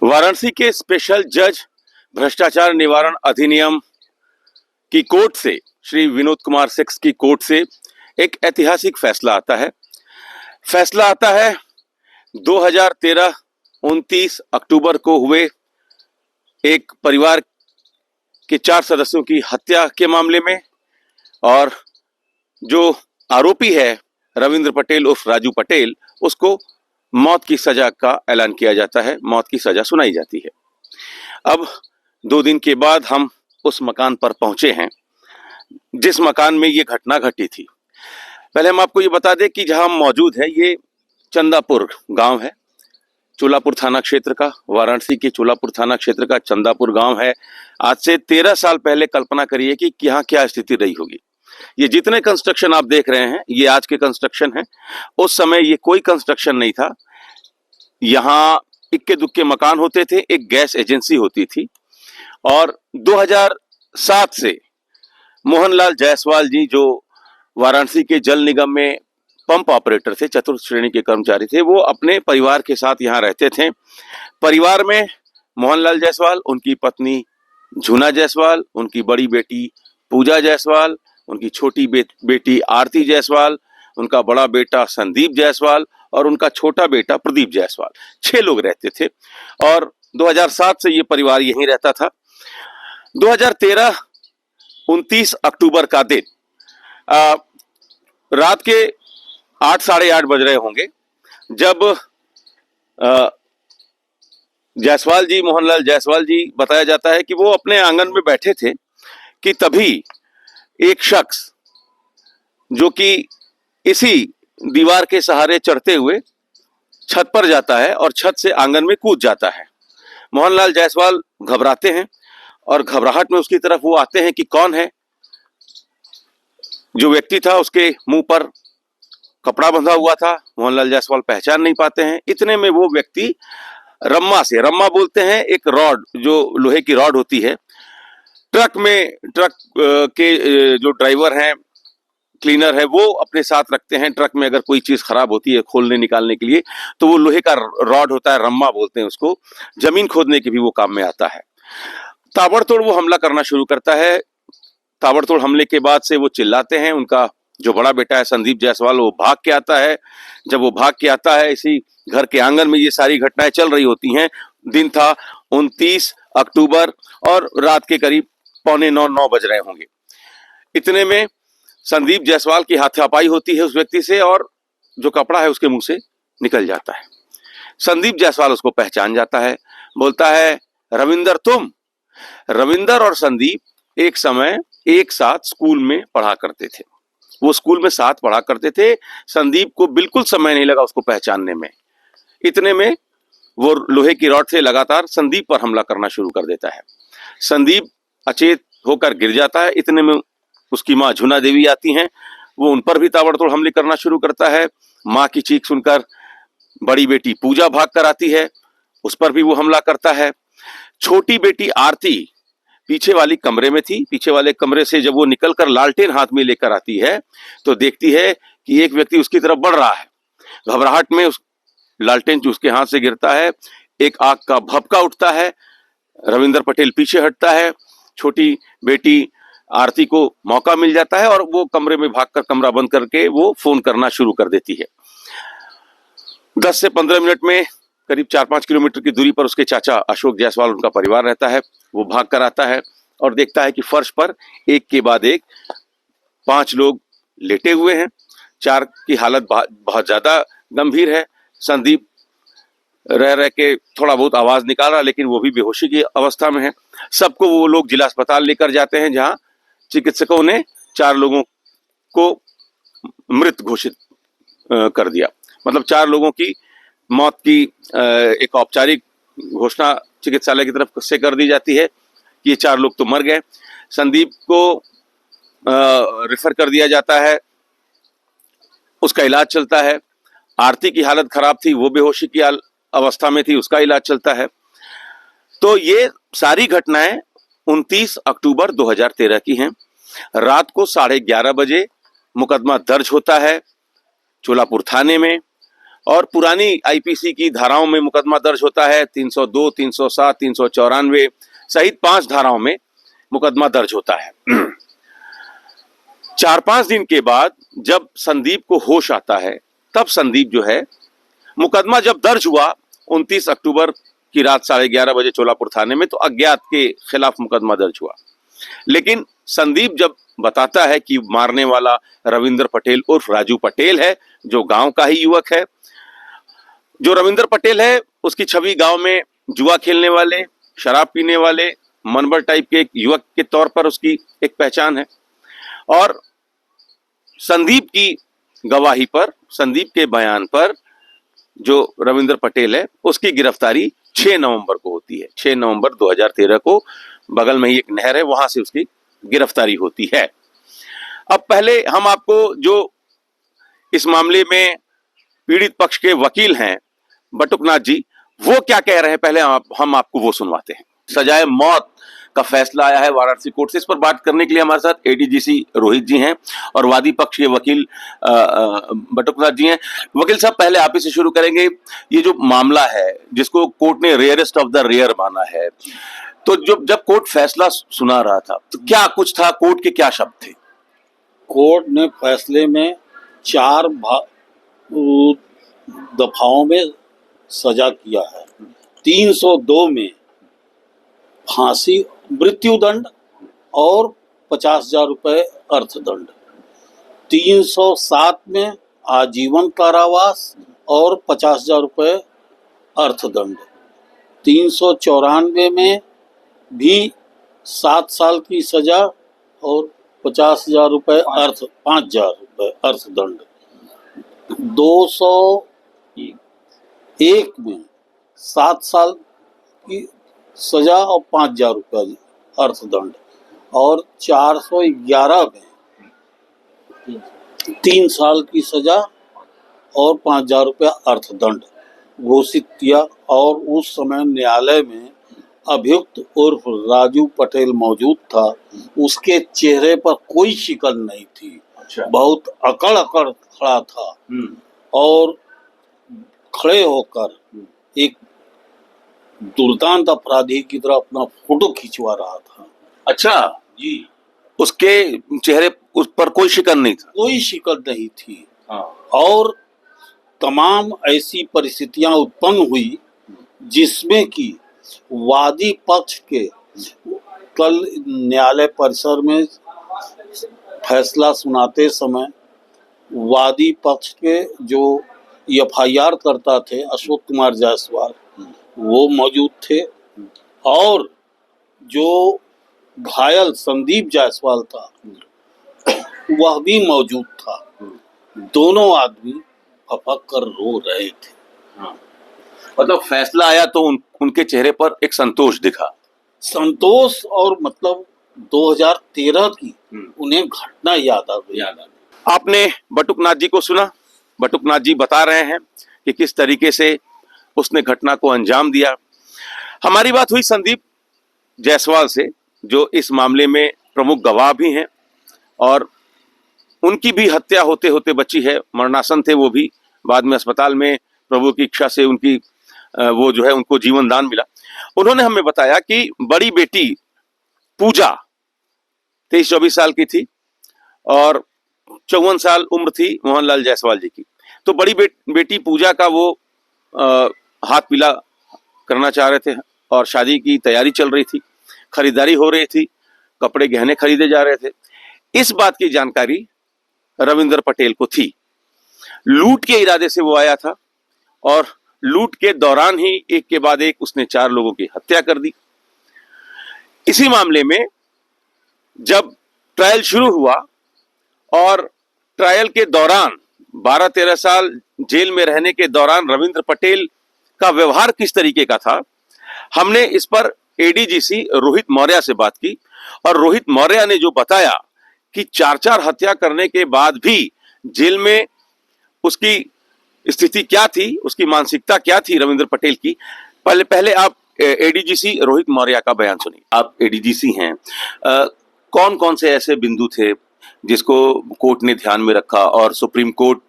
वाराणसी के स्पेशल जज भ्रष्टाचार निवारण अधिनियम की कोर्ट से, श्री विनोद कुमार सिक्स की कोर्ट से एक ऐतिहासिक फैसला आता है। फैसला आता है 2013 29 अक्टूबर को हुए एक परिवार के 4 सदस्यों की हत्या के मामले में, और जो आरोपी है रविंद्र पटेल उर्फ राजू पटेल, उसको मौत की सजा का ऐलान किया जाता है, मौत की सजा सुनाई जाती है। अब 2 दिन के बाद हम उस मकान पर पहुंचे हैं जिस मकान में ये घटना घटी थी। पहले हम आपको ये बता दें कि जहां हम मौजूद है ये चंदापुर गांव है, चोलापुर थाना क्षेत्र का, वाराणसी के चोलापुर थाना क्षेत्र का चंदापुर गांव है। आज से 13 साल पहले कल्पना करिए कि यहाँ क्या स्थिति रही होगी। ये जितने कंस्ट्रक्शन आप देख रहे हैं ये आज के कंस्ट्रक्शन हैं, उस समय ये कोई कंस्ट्रक्शन नहीं था। यहाँ इक्के दुक्के मकान होते थे, एक गैस एजेंसी होती थी, और 2007 से मोहनलाल जायसवाल जी, जो वाराणसी के जल निगम में पंप ऑपरेटर थे, चतुर्थ श्रेणी के कर्मचारी थे, वो अपने परिवार के साथ यहाँ रहते थे। परिवार में मोहनलाल जायसवाल, उनकी पत्नी झूना जायसवाल, उनकी बड़ी बेटी पूजा जायसवाल, उनकी छोटी बेटी आरती जायसवाल, उनका बड़ा बेटा संदीप जायसवाल और उनका छोटा बेटा प्रदीप जायसवाल। 6 लोग रहते थे और 2007 से ये परिवार यहीं रहता था। 2013 29 अक्टूबर का दिन, रात के 8 साढ़े 8 बज रहे होंगे, जब जायसवाल जी, मोहनलाल जायसवाल जी, बताया जाता है कि वो अपने आंगन में बैठे थे कि तभी एक शख्स जो कि इसी दीवार के सहारे चढ़ते हुए छत पर जाता है और छत से आंगन में कूद जाता है। मोहनलाल जायसवाल घबराते हैं और घबराहट में उसकी तरफ वो आते हैं कि कौन है। जो व्यक्ति था उसके मुंह पर कपड़ा बंधा हुआ था, मोहनलाल जायसवाल पहचान नहीं पाते हैं। इतने में वो व्यक्ति रम्मा बोलते हैं, एक रॉड, जो लोहे की रॉड होती है, ट्रक के जो ड्राइवर हैं, क्लीनर है, वो अपने साथ रखते हैं। ट्रक में अगर कोई चीज खराब होती है खोलने निकालने के लिए, तो वो लोहे का रॉड होता है, रम्मा बोलते हैं उसको, जमीन खोदने के भी वो काम में आता है। ताबड़तोड़ वो हमला करना शुरू करता है। ताबड़तोड़ हमले के बाद से वो चिल्लाते हैं। उनका जो बड़ा बेटा है संदीप जायसवाल, वो भाग के आता है। जब वो भाग के आता है, इसी घर के आंगन में ये सारी घटनाएं चल रही होती हैं। दिन था 29 अक्टूबर और रात के करीब 8:45-9 बज रहे होंगे। इतने में संदीप जायसवाल की हाथापाई होती है उस व्यक्ति से, और जो कपड़ा है उसके मुंह से निकल जाता है। संदीप जायसवाल उसको पहचान जाता है, बोलता है, रविंदर तुम। रविंदर और संदीप एक समय एक साथ स्कूल में पढ़ा करते थे, वो स्कूल में साथ पढ़ा करते थे। संदीप को बिल्कुल समय नहीं लगा उसको पहचानने में। इतने में वो लोहे की रॉड से लगातार संदीप पर हमला करना शुरू कर देता है। संदीप अचेत होकर गिर जाता है। इतने में उसकी माँ झुना देवी आती हैं, वो उन पर भी ताबड़तोड़ हमले करना शुरू करता है। माँ की चीख सुनकर बड़ी बेटी पूजा भाग कर आती है, उस पर भी वो हमला करता है। छोटी बेटी आरती पीछे वाली कमरे में थी। पीछे वाले कमरे से जब वो निकलकर लालटेन हाथ में लेकर आती है तो देखती है कि एक व्यक्ति उसकी तरफ बढ़ रहा है। घबराहट में उस लालटेन जो उसके हाथ से गिरता है, एक आग का भभका उठता है। रविंद्र पटेल पीछे हटता है। छोटी बेटी आरती को मौका मिल जाता है और वो कमरे में भागकर कमरा बंद करके वो फोन करना शुरू कर देती है। 10 से 15 मिनट में करीब 4-5 किलोमीटर की दूरी पर उसके चाचा अशोक जायसवाल, उनका परिवार रहता है, वो भाग कर आता है और देखता है कि फर्श पर एक के बाद एक 5 लोग लेटे हुए हैं। 4 की हालत बहुत ज्यादा गंभीर है। संदीप रह रह के थोड़ा बहुत आवाज निकाल रहा, लेकिन वो भी बेहोशी की अवस्था में है। सबको वो लोग जिला अस्पताल लेकर जाते हैं, जहां चिकित्सकों ने 4 लोगों को मृत घोषित कर दिया। मतलब 4 लोगों की मौत की एक औपचारिक घोषणा चिकित्सालय की तरफ से कर दी जाती है कि ये 4 लोग तो मर गए। संदीप को रेफर कर दिया जाता है, उसका इलाज चलता है। आरती की हालत खराब थी, वो बेहोशी की अवस्था में थी, उसका इलाज चलता है। तो ये सारी घटनाएं 29 अक्टूबर 2013 की हैं। रात को 11:30 बजे मुकदमा दर्ज होता है चोलापुर थाने में। और पुरानी आईपीसी की धाराओं में मुकदमा दर्ज होता है 302, 307, 394 सहित 5 धाराओं में मुकदमा दर्ज होता है। 4-5 दिन के बाद जब संदीप को होश आता है, तब संदीप जो है, मुकदमा जब दर्ज हुआ 29 अक्टूबर की रात 11:30 बजे चोलापुर थाने में, तो अज्ञात के खिलाफ मुकदमा दर्ज हुआ। लेकिन संदीप जब बताता है कि मारने वाला रविंद्र पटेल उर्फ राजू पटेल है, जो गांव का ही युवक है। जो रविंद्र पटेल है, उसकी छवि गांव में जुआ खेलने वाले, शराब पीने वाले, मनबर टाइप के एक युवक के तौर पर उसकी एक पहचान है। और संदीप की गवाही पर, संदीप के बयान पर जो रविंद्र पटेल है, उसकी गिरफ्तारी 6 नवंबर को होती है। 6 नवंबर 2013 को बगल में ही एक नहर है, वहां से उसकी गिरफ्तारी होती है। अब पहले हम आपको जो इस मामले में पीड़ित पक्ष के वकील हैं बटुकनाथ जी, वो क्या कह रहे हैं, पहले हम आपको वो सुनवाते हैं। सजाए मौत का फैसला आया है वाराणसी कोर्ट से। इस पर बात करने के लिए हमारे साथ एडीजीसी रोहित जी हैं और वादी पक्ष के वकील बटुकनाथ जी हैं। वकील साहब, पहले आप ही से शुरू करेंगे। ये जो मामला है, जिसको कोर्ट ने रेयरेस्ट ऑफ द रेयर माना है, तो जब कोर्ट फैसला सुना रहा था, तो क्या कुछ था, कोर्ट के क्या शब्द थे? कोर्ट ने फैसले में 4 दफाओं में सजा किया है। 302 में फांसी, मृत्युदंड और 50,000 रुपये अर्थदंड। 307 में आजीवन कारावास और 50,000 रुपये अर्थदंड। 394 में भी 7 साल की सजा और 50,000 रुपये 5,000 रुपये अर्थदंड। 201 में 7 साल की सजा और 5,000 रुपये अर्थदंड। और 411 में 3 साल की सजा और 5,000 रुपये अर्थदंड घोषित किया। और उस समय न्यायालय में अभियुक्त उर्फ राजू पटेल मौजूद था। उसके चेहरे पर कोई शिकन नहीं थी। अच्छा। बहुत अकड़ अकड़ खड़ा था और खड़े होकर एक दुर्दांत अपराधी की तरह अपना फोटो खिंचवा रहा था। अच्छा जी। उसके चेहरे उस पर कोई शिकन नहीं था? कोई शिकन नहीं थी। हाँ। और तमाम ऐसी परिस्थितियां उत्पन्न हुई जिसमें कि वादी पक्ष के कल न्यायालय परिसर में फैसला सुनाते समय वादी पक्ष के जो एफआईआर करता थे अशोक कुमार जायसवाल, वो मौजूद थे। और जो घायल संदीप जायसवाल था, वह भी मौजूद था। दोनों आदमी फपक कर रो रहे थे। मतलब फैसला आया तो उनके चेहरे पर एक संतोष दिखा। संतोष और मतलब 2013 की उन्हें घटना याद आ गई। आपने बटुकनाथ जी को सुना। बटुकनाथ जी बता रहे हैं कि किस तरीके से उसने घटना को अंजाम दिया। हमारी बात हुई संदीप जायसवाल से, जो इस मामले में प्रमुख गवाह भी हैं और उनकी भी हत्या होते होते बची है। मरणासन थे वो भी, बाद में अस्पताल में प्रभु की इच्छा से उनकी वो जो है उनको जीवन दान मिला। उन्होंने हमें बताया कि बड़ी बेटी पूजा 23-24 साल की थी और 54 साल उम्र थी मोहनलाल जायसवाल जी की। तो बड़ी बेटी पूजा का वो हाथ पीला करना चाह रहे थे और शादी की तैयारी चल रही थी, खरीदारी हो रही थी, कपड़े गहने खरीदे जा रहे थे। इस बात की जानकारी रविंद्र पटेल को थी। लूट के इरादे से वो आया था और लूट के दौरान ही एक के बाद एक उसने 4 लोगों की हत्या कर दी। इसी मामले में जब ट्रायल शुरू हुआ और ट्रायल के दौरान 12-13 साल जेल में रहने के दौरान रविंद्र पटेल का व्यवहार किस तरीके का था, हमने इस पर एडीजीसी रोहित मौर्य से बात की। और रोहित मौर्य ने जो बताया कि 4 हत्या करने के बाद भी जेल में उसकी स्थिति क्या थी, उसकी मानसिकता क्या थी रविंद्र पटेल की। पहले आप एडीजीसी रोहित मौर्य का बयान सुनिए। आप एडीजीसी हैं, कौन कौन से ऐसे बिंदु थे जिसको कोर्ट ने ध्यान में रखा और सुप्रीम कोर्ट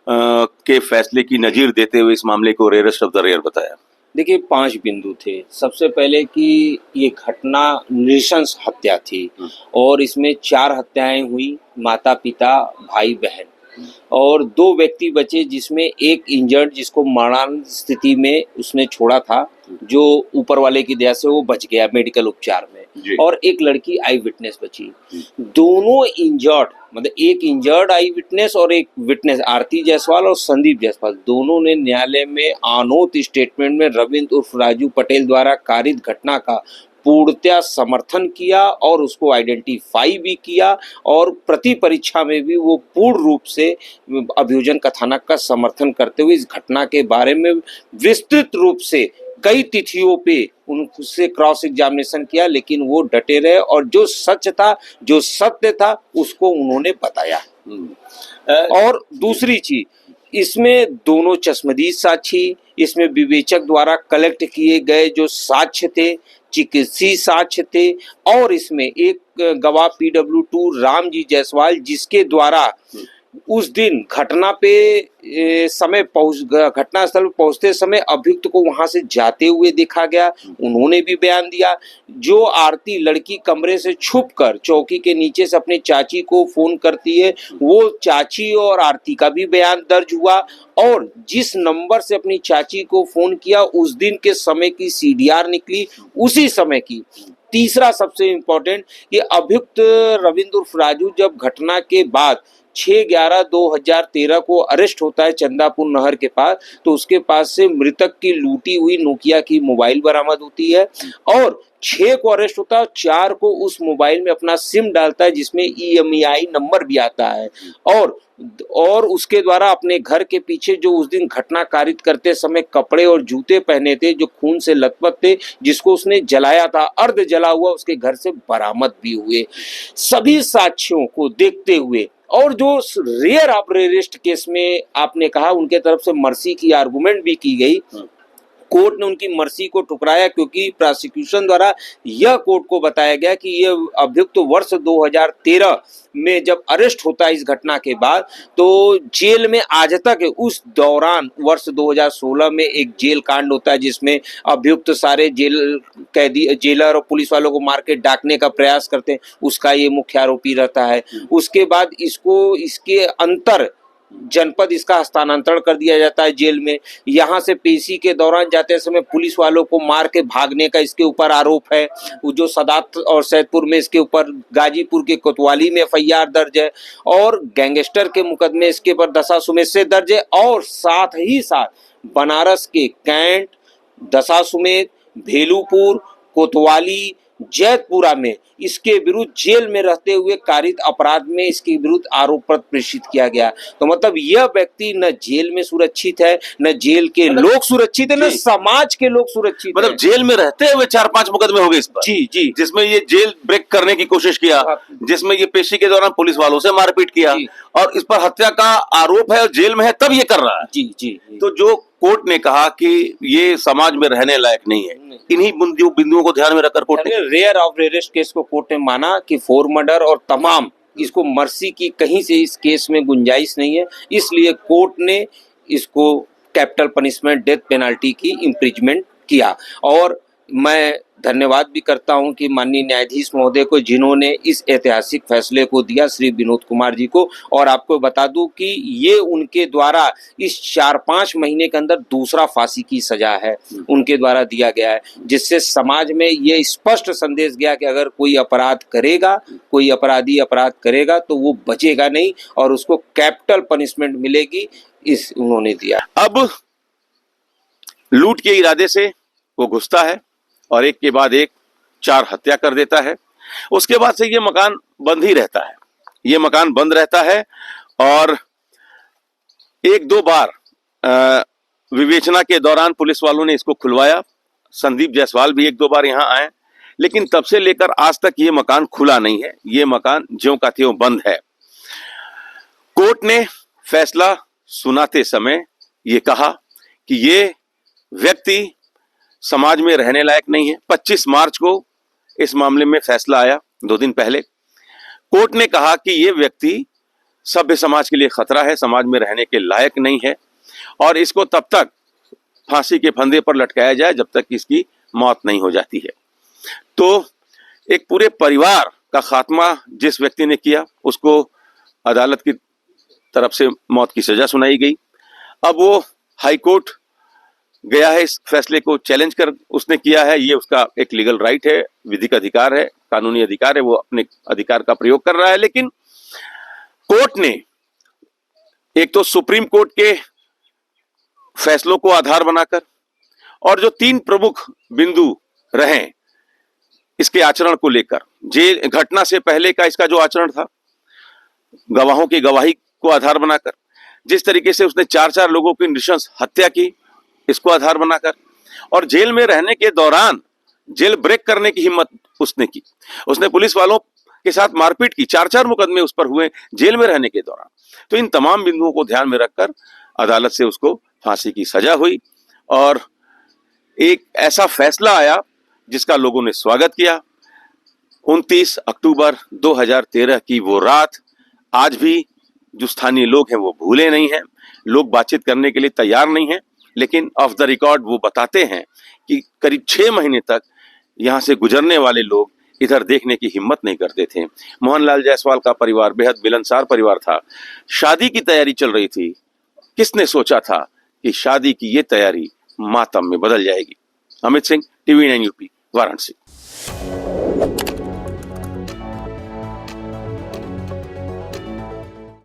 के फैसले की नजीर देते हुए इस मामले को रेयरेस्ट ऑफ द रेयर बताया? देखिए 5 बिंदु थे। सबसे पहले कि ये घटना नृशंस हत्या थी और इसमें 4 हत्याएं हुई, माता पिता भाई बहन, और 2 व्यक्ति बचे जिसमें एक इंजर्ड जिसको मरणांत स्थिति में उसने छोड़ा था, जो ऊपर वाले की दया से वो बच गया मेडिकल उपचार में, और एक लड़की आई विटनेस बची। दोनों इंजर्ड, मतलब एक इंजर्ड आई विटनेस और एक विटनेस आरती जायसवाल और संदीप जायसवाल, दोनों ने न्यायालय में अनोट स्टेटमेंट में रविंद्र उर्फ राजू पटेल द्वारा कारित घटना का पूर्णतया समर्थन किया और उसको आइडेंटिफाई भी किया, और प्रति परीक्षा में भी वो पूर्ण रूप से अभियोजन कथानक का समर्थन करते हुए इस घटना के बारे में विस्तृत रूप से कई तिथियों पे उनसे क्रॉस एग्जामिनेशन किया, लेकिन वो डटे रहे और जो सच था, जो सत्य था, उसको उन्होंने बताया। और दूसरी चीज, इसमें दोनों चश्मदीद साक्षी, इसमें विवेचक द्वारा कलेक्ट किए गए जो साक्ष्य थे, चिकित्सीय साक्ष्य थे, और इसमें एक गवाह PW2 रामजी जायसवाल जिसके द्वारा उस दिन घटना पे घटनास्थल पर पहुंचते समय अभियुक्त को वहां से जाते हुए देखा गया, उन्होंने भी बयान दिया। जो आरती लड़की कमरे से छुपकर चौकी के नीचे से अपनी चाची को फोन करती है, वो चाची और आरती का भी बयान दर्ज हुआ, और जिस नंबर से अपनी चाची को फोन किया उस दिन के समय की CDR निकली, उसी समय की। तीसरा सबसे इम्पोर्टेंट, ये अभियुक्त रविंद्र उर्फ राजू जब घटना के बाद 6/11/2013 को अरेस्ट होता है चंदापुर नहर के पास, तो उसके पास से मृतक की लूटी हुई नोकिया की मोबाइल बरामद होती है, और 6 को अरेस्ट होता है, 4 को उस मोबाइल में अपना सिम डालता है जिसमें EMEI नंबर भी आता है, और उसके द्वारा अपने घर के पीछे जो उस दिन घटना कारित करते समय कपड़े और जूते पहने थे जो खून से लथपथ थे, जिसको उसने जलाया था, अर्ध जला हुआ उसके घर से बरामद भी हुए। सभी साक्ष्यों को देखते हुए, और जो रेयर ऑफ रेयरेस्ट केस में आपने कहा उनके तरफ से मर्सी की आर्गुमेंट भी की गई, कोर्ट ने उनकी मर्सी को ठुकराया, क्योंकि प्रोसिक्यूशन द्वारा यह कोर्ट को बताया गया कि यह अभियुक्त वर्ष 2013 में जब अरेस्ट होता है इस घटना के बाद, तो जेल में आज तक उस दौरान वर्ष 2016 में एक जेल कांड होता है जिसमें अभियुक्त सारे जेल कैदी, जेलर और पुलिस वालों को मार के डाकने का प्रयास करते हैं, उसका ये मुख्य आरोपी रहता है। उसके बाद इसको इसके अंतर जनपद इसका हस्तांतरण कर दिया जाता है जेल में। यहाँ से पेशी के दौरान जाते समय पुलिस वालों को मार के भागने का इसके ऊपर आरोप है। वो जो सदात और सैदपुर में इसके ऊपर, गाजीपुर के कोतवाली में FIR दर्ज है, और गैंगस्टर के मुकदमे इसके ऊपर दशाश्वमेध से दर्ज है, और साथ ही साथ बनारस के कैंट, दशाश्वमेध, भेलूपुर, कोतवाली, जैतपुरा में इसके विरुद्ध जेल में रहते हुए कारित अपराध में इसके विरुद्ध आरोप पत्र प्रेषित किया गया। तो मतलब यह व्यक्ति न जेल में सुरक्षित है, न जेल के लोग सुरक्षित है, न समाज के लोग सुरक्षित, मतलब जेल में रहते हुए 4-5 मुकदमे हो गए इस पर। जी, जिसमें ये जेल ब्रेक करने की कोशिश किया, जिसमें ये पेशी के दौरान पुलिस वालों से मारपीट किया, और इस पर हत्या का आरोप है और जेल में है, तब ये कर रहा है। जी। तो जो कोर्ट ने कहा कि ये समाज में रहने लायक नहीं है, इन्हीं बिंदुओं को ध्यान में रखकर कोर्ट ने रेयर ऑफ रेयरेस्ट केस को कोर्ट ने माना कि 4 मर्डर और तमाम, इसको मर्सी की कहीं से इस केस में गुंजाइश नहीं है, इसलिए कोर्ट ने इसको कैपिटल पनिशमेंट डेथ पेनल्टी की इम्प्रिजमेंट किया। और मैं धन्यवाद भी करता हूं कि माननीय न्यायाधीश महोदय को, जिन्होंने इस ऐतिहासिक फैसले को दिया, श्री विनोद कुमार जी को। और आपको बता दूं कि ये उनके द्वारा इस 4-5 महीने के अंदर दूसरा फांसी की सजा है उनके द्वारा दिया गया है, जिससे समाज में ये स्पष्ट संदेश गया कि अगर कोई अपराध करेगा, कोई अपराधी अपराध करेगा तो वो बचेगा नहीं और उसको कैपिटल पनिशमेंट मिलेगी, इस उन्होंने दिया। अब लूट के इरादे से वो घुसता है और एक के बाद एक 4 हत्या कर देता है। उसके बाद से ये मकान बंद ही रहता है, ये मकान बंद रहता है, और 1-2 बार विवेचना के दौरान पुलिस वालों ने इसको खुलवाया। संदीप जायसवाल भी 1-2 बार यहाँ आए, लेकिन तब से लेकर आज तक ये मकान खुला नहीं है, ये मकान ज्यों का त्यों बंद है। कोर्ट ने फैसला सुनाते समय ये कहा कि ये व्यक्ति समाज में रहने लायक नहीं है। 25 मार्च को इस मामले में फैसला आया, 2 दिन पहले। कोर्ट ने कहा कि ये व्यक्ति सभ्य समाज के लिए खतरा है, समाज में रहने के लायक नहीं है और इसको तब तक फांसी के फंदे पर लटकाया जाए जब तक इसकी मौत नहीं हो जाती है। तो एक पूरे परिवार का खात्मा जिस व्यक्ति ने किया उसको अदालत की तरफ से मौत की सजा सुनाई गई। अब वो हाई कोर्ट गया है, इस फैसले को चैलेंज कर उसने किया है। ये उसका एक लीगल राइट है, विधिक अधिकार है, कानूनी अधिकार है, वो अपने अधिकार का प्रयोग कर रहा है। लेकिन कोर्ट ने एक तो सुप्रीम कोर्ट के फैसलों को आधार बनाकर और जो 3 प्रमुख बिंदु रहे इसके आचरण को लेकर, जेल घटना से पहले का इसका जो आचरण था, गवाहों की गवाही को आधार बनाकर, जिस तरीके से उसने 4 लोगों की नृशंस हत्या की इसको आधार बनाकर, और जेल में रहने के दौरान जेल ब्रेक करने की हिम्मत उसने की। उसने पुलिस वालों के साथ मारपीट की, 4 मुकदमे उस पर हुए जेल में रहने के दौरान। तो इन तमाम बिंदुओं को ध्यान में रखकर अदालत से उसको फांसी की सजा हुई और एक ऐसा फैसला आया जिसका लोगों ने स्वागत किया। 29 अक्टूबर 2013 की वो रात आज भी जो स्थानीय लोग हैं वो भूले नहीं हैं। लोग बातचीत करने के लिए तैयार नहीं हैं, लेकिन ऑफ द रिकॉर्ड वो बताते हैं कि करीब 6 महीने तक यहाँ से गुजरने वाले लोग इधर देखने की हिम्मत नहीं करते थे। मोहनलाल जायसवाल का परिवार बेहद मिलनसार परिवार था। शादी की तैयारी चल रही थी। किसने सोचा था कि शादी की ये तैयारी मातम में बदल जाएगी। Amit Singh, TV9 UP, Varanasi.